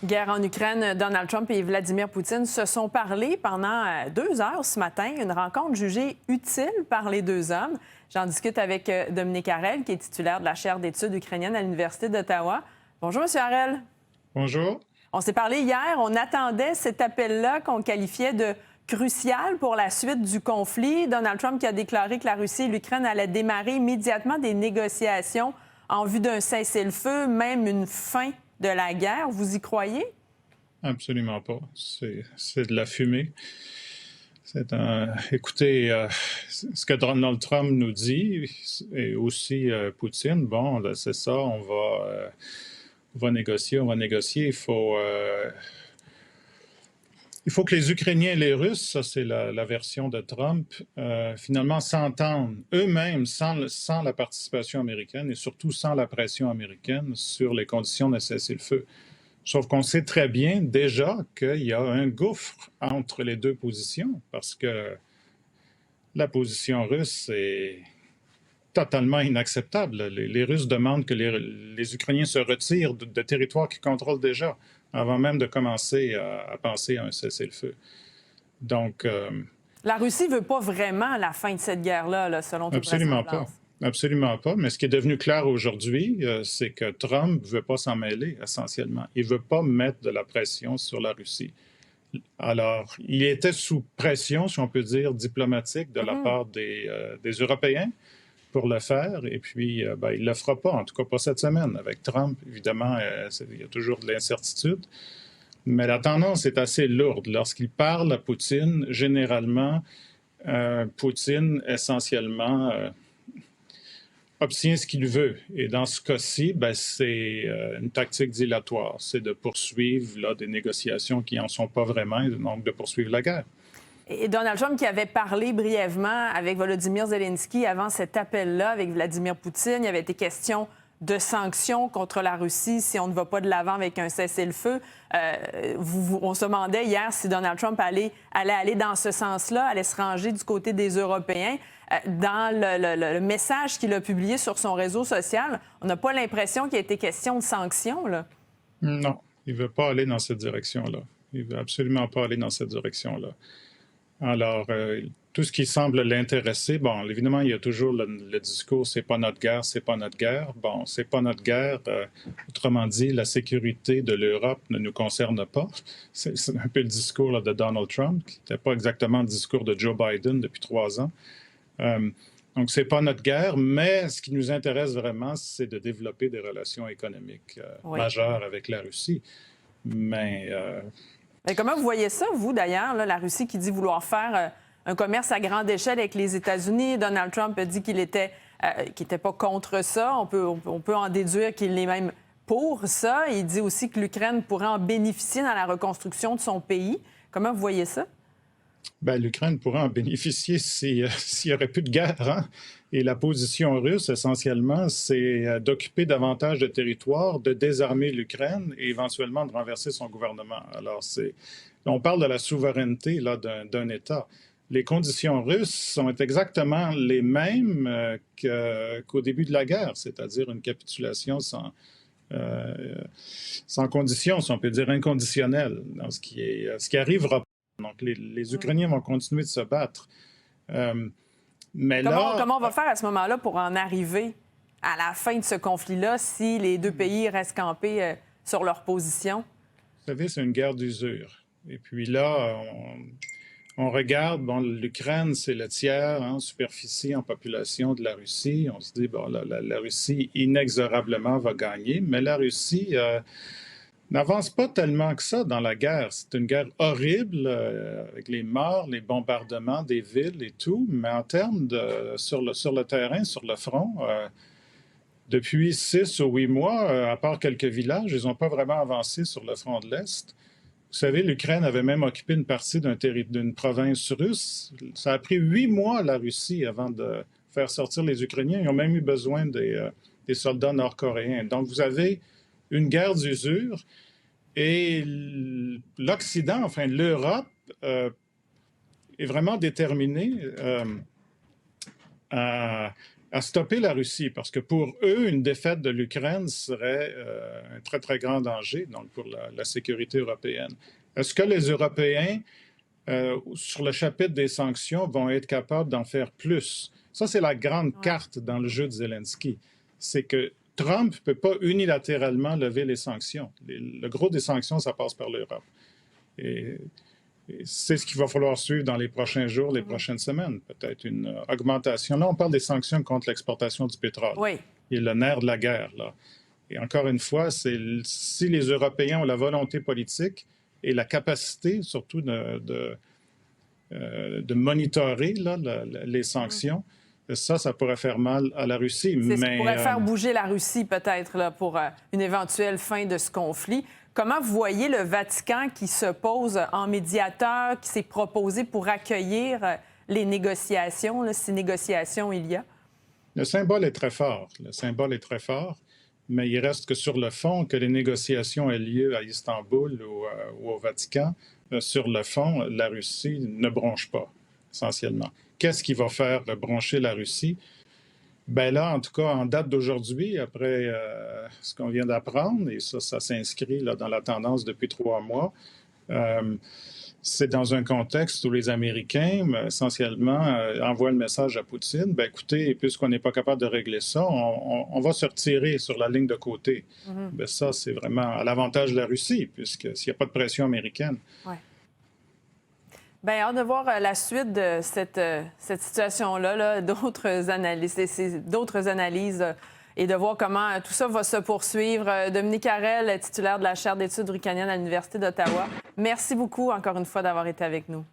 Guerre en Ukraine, Donald Trump et Vladimir Poutine se sont parlé pendant 2 heures ce matin. Une rencontre jugée utile par les deux hommes. J'en discute avec Dominique Harel, qui est titulaire de la chaire d'études ukrainiennes à l'Université d'Ottawa. Bonjour, M. Harel. Bonjour. On s'est parlé hier. On attendait cet appel-là qu'on qualifiait de crucial pour la suite du conflit. Donald Trump qui a déclaré que la Russie et l'Ukraine allaient démarrer immédiatement des négociations en vue d'un cessez-le-feu, même une fin de la guerre. Vous y croyez? Absolument pas. C'est de la fumée. Écoutez, ce que Donald Trump nous dit, et aussi Poutine, bon, là, c'est ça, on va négocier, on va négocier. Il faut que les Ukrainiens et les Russes, ça c'est la version de Trump, finalement s'entendent eux-mêmes sans la participation américaine et surtout sans la pression américaine sur les conditions de cessez-le-feu. Sauf qu'on sait très bien déjà qu'il y a un gouffre entre les deux positions parce que la position russe est totalement inacceptable. Les Russes demandent que les Ukrainiens se retirent de territoires qu'ils contrôlent déjà avant même de commencer à penser à un cessez-le-feu. Donc... la Russie ne veut pas vraiment la fin de cette guerre-là, là, selon toute absolument pas. Absolument pas. Mais ce qui est devenu clair aujourd'hui, c'est que Trump ne veut pas s'en mêler, essentiellement. Il ne veut pas mettre de la pression sur la Russie. Alors, il était sous pression, si on peut dire, diplomatique de la part des Européens pour le faire. Et puis, il ne le fera pas, en tout cas pas cette semaine. Avec Trump, évidemment, il y a toujours de l'incertitude. Mais la tendance est assez lourde. Lorsqu'il parle à Poutine, généralement, Poutine, essentiellement, obtient ce qu'il veut. Et dans ce cas-ci, c'est une tactique dilatoire. C'est de poursuivre là, des négociations qui n'en sont pas vraiment, et donc de poursuivre la guerre. Et Donald Trump qui avait parlé brièvement avec Volodymyr Zelensky avant cet appel-là avec Vladimir Poutine, il avait été question de sanctions contre la Russie si on ne va pas de l'avant avec un cessez-le-feu. On se demandait hier si Donald Trump allait aller dans ce sens-là, allait se ranger du côté des Européens. Dans le message qu'il a publié sur son réseau social, on n'a pas l'impression qu'il a été question de sanctions, là. Non, il ne veut pas aller dans cette direction-là. Il ne veut absolument pas aller dans cette direction-là. Alors, tout ce qui semble l'intéresser, bon, évidemment, il y a toujours le discours « c'est pas notre guerre, c'est pas notre guerre ». Bon, c'est pas notre guerre. Autrement dit, la sécurité de l'Europe ne nous concerne pas. C'est un peu le discours là, de Donald Trump, qui n'était pas exactement le discours de Joe Biden depuis 3 ans. Donc, c'est pas notre guerre, mais ce qui nous intéresse vraiment, c'est de développer des relations économiques majeures avec la Russie. Mais comment vous voyez ça, vous, d'ailleurs, là, la Russie qui dit vouloir faire un commerce à grande échelle avec les États-Unis? Donald Trump a dit qu'il était pas contre ça. On peut en déduire qu'il est même pour ça. Il dit aussi que l'Ukraine pourrait en bénéficier dans la reconstruction de son pays. Comment vous voyez ça? L'Ukraine pourrait en bénéficier s'il n'y aurait plus de guerre. Hein? Et la position russe, essentiellement, c'est d'occuper davantage de territoire, de désarmer l'Ukraine et éventuellement de renverser son gouvernement. Alors, on parle de la souveraineté là, d'un État. Les conditions russes sont exactement les mêmes qu'au début de la guerre, c'est-à-dire une capitulation sans condition, si on peut dire inconditionnelle, dans ce qui arrivera pas. Donc, les Ukrainiens vont continuer de se battre. Mais comment on va faire à ce moment-là pour en arriver à la fin de ce conflit-là si les deux pays restent campés sur leur position? Vous savez, c'est une guerre d'usure. Et puis là, on regarde, l'Ukraine, c'est le tiers en superficie, en population de la Russie. On se dit, la Russie inexorablement va gagner, mais la Russie n'avance pas tellement que ça dans la guerre. C'est une guerre horrible avec les morts, les bombardements des villes et tout, mais en termes sur le terrain, sur le front, depuis 6 ou 8 mois, à part quelques villages, ils n'ont pas vraiment avancé sur le front de l'Est. Vous savez, l'Ukraine avait même occupé une partie d'une province russe. Ça a pris 8 mois à la Russie avant de faire sortir les Ukrainiens. Ils ont même eu besoin des soldats nord-coréens. Donc, vous avez une guerre d'usure et l'Occident, enfin l'Europe, est vraiment déterminée à à stopper la Russie, parce que pour eux, une défaite de l'Ukraine serait un très, très grand danger donc pour la sécurité européenne. Est-ce que les Européens, sur le chapitre des sanctions, vont être capables d'en faire plus? Ça, c'est la grande carte dans le jeu de Zelensky. C'est que Trump ne peut pas unilatéralement lever les sanctions. Le gros des sanctions, ça passe par l'Europe. Et c'est ce qu'il va falloir suivre dans les prochains jours, les prochaines semaines. Peut-être une augmentation. Là, on parle des sanctions contre l'exportation du pétrole. Oui. Et le nerf de la guerre, là. Et encore une fois, si les Européens ont la volonté politique et la capacité, surtout, de monitorer là, les sanctions, ça pourrait faire mal à la Russie. C'est ce qui pourrait faire bouger la Russie, peut-être, là, pour une éventuelle fin de ce conflit. Comment vous voyez le Vatican qui se pose en médiateur, qui s'est proposé pour accueillir les négociations, là, si négociations il y a? Le symbole est très fort. Le symbole est très fort, mais il reste que sur le fond, que les négociations aient lieu à Istanbul ou au Vatican, sur le fond, la Russie ne bronche pas, essentiellement. Qu'est-ce qui va faire broncher la Russie? Bien là, en tout cas, en date d'aujourd'hui, après ce qu'on vient d'apprendre, et ça s'inscrit là, dans la tendance depuis 3 mois, c'est dans un contexte où les Américains, essentiellement, envoient le message à Poutine, bien écoutez, puisqu'on n'est pas capable de régler ça, on va se retirer sur la ligne de côté. Bien, ça, c'est vraiment à l'avantage de la Russie, puisque s'il n'y a pas de pression américaine. Ouais. Bien, hâte de voir la suite de cette situation-là, là, d'autres analyses et de voir comment tout ça va se poursuivre. Dominique Harel, titulaire de la chaire d'études rucaniennes à l'Université d'Ottawa, merci beaucoup encore une fois d'avoir été avec nous.